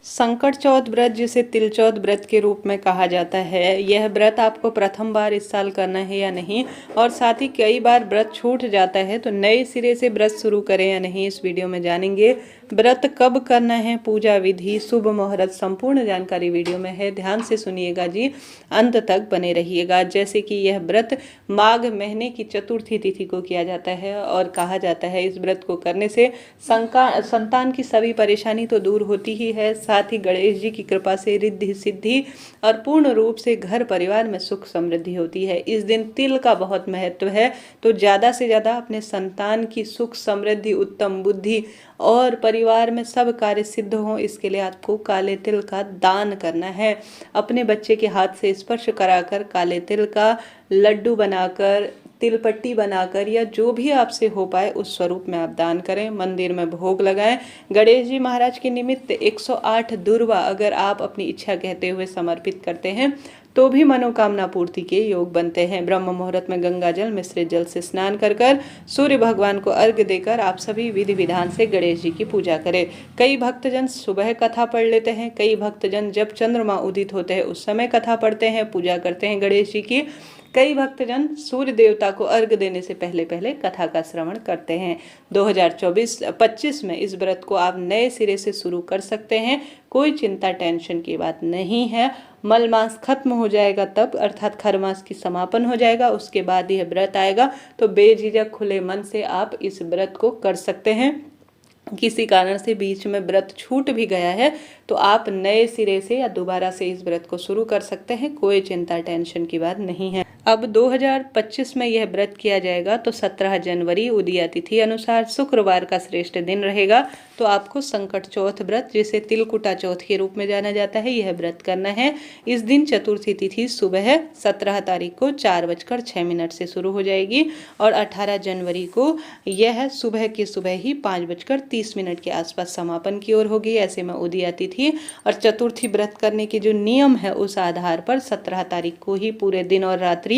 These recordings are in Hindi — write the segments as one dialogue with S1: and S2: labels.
S1: संकट चौथ व्रत, जिसे तिल चौथ व्रत के रूप में कहा जाता है, यह व्रत आपको प्रथम बार इस साल करना है या नहीं, और साथ ही कई बार व्रत छूट जाता है तो नए सिरे से व्रत शुरू करें या नहीं, इस वीडियो में जानेंगे। व्रत कब करना है, पूजा विधि, शुभ मुहूर्त, संपूर्ण जानकारी वीडियो में है। ध्यान से सुनिएगा जी, अंत तक बने रहिएगा। जैसे कि यह व्रत माघ महीने की चतुर्थी तिथि को किया जाता है और कहा जाता है इस व्रत को करने से संतान की सभी परेशानी तो दूर होती ही है, साथ ही गणेश जी की कृपा से रिद्धि सिद्धि और पूर्ण रूप से घर परिवार में सुख समृद्धि होती है। इस दिन तिल का बहुत महत्व है, तो ज़्यादा से ज़्यादा अपने संतान की सुख समृद्धि, उत्तम बुद्धि और परिवार में सब कार्य सिद्ध हों, इसके लिए आपको काले तिल का दान करना है। अपने बच्चे के हाथ से स्पर्श कराकर काले तिल का लड्डू बनाकर, तिल पट्टी बनाकर, या जो भी आपसे हो पाए उस स्वरूप में आप दान करें। मंदिर में भोग लगाएं। गणेश जी महाराज के निमित्त 108 दुर्वा अगर आप अपनी इच्छा कहते हुए समर्पित करते हैं तो भी मनोकामना पूर्ति के योग बनते हैं। ब्रह्म मुहूर्त में गंगा जल मिश्रित जल से स्नान कर कर सूर्य भगवान को अर्घ्य देकर आप सभी विधि विधान से गणेश जी की पूजा करें। कई भक्तजन सुबह कथा पढ़ लेते हैं, कई भक्तजन जब चंद्रमा उदित होते हैं उस समय कथा पढ़ते हैं, पूजा करते हैं गणेश जी की। कई भक्तजन सूर्य देवता को अर्घ्य देने से पहले पहले कथा का श्रवण करते हैं। 2025 में इस व्रत को आप नए सिरे से शुरू कर सकते हैं। कोई चिंता टेंशन की बात नहीं है। मल मास खत्म हो जाएगा तब, अर्थात खर मास की समापन हो जाएगा, उसके बाद यह व्रत आएगा, तो बेझिझक खुले मन से आप इस व्रत को कर सकते हैं। किसी कारण से बीच में व्रत छूट भी गया है तो आप नए सिरे से या दोबारा से इस व्रत को शुरू कर सकते हैं। कोई चिंता टेंशन की बात नहीं है। अब 2025 में यह व्रत किया जाएगा तो 17 जनवरी उदया तिथि अनुसार शुक्रवार का श्रेष्ठ दिन रहेगा। तो आपको संकट चौथ व्रत, जिसे तिलकुटा चौथ के रूप में जाना जाता है, यह व्रत करना है। इस दिन चतुर्थी तिथि सुबह 17 तारीख को 4:06 से शुरू हो जाएगी और 18 जनवरी को यह सुबह के सुबह ही 5:30 के आसपास समापन की ओर होगी। ऐसे में उदया तिथि और चतुर्थी व्रत करने के जो नियम है उस आधार पर 17 तारीख को ही पूरे दिन और रात्रि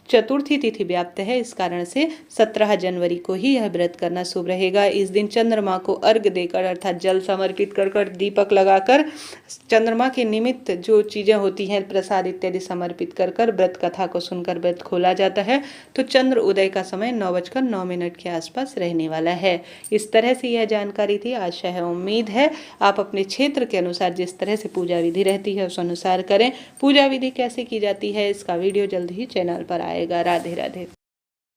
S1: चतुर्थी तिथि व्याप्त है। इस कारण से 17 जनवरी को ही यह व्रत करना शुभ रहेगा। इस दिन चंद्रमा को अर्घ्य देकर, अर्थात जल समर्पित कर कर, दीपक लगाकर, चंद्रमा के निमित्त जो चीज़ें होती हैं प्रसाद इत्यादि समर्पित कर कर व्रत कथा को सुनकर व्रत खोला जाता है। तो चंद्र उदय का समय 9:09 के आसपास रहने वाला है। इस तरह से यह जानकारी थी। आशा है, उम्मीद है आप अपने क्षेत्र के अनुसार जिस तरह से पूजा विधि रहती है उस अनुसार करें। पूजा विधि कैसे की जाती है इसका वीडियो जल्द ही चैनल पर आएगा। राधे राधे।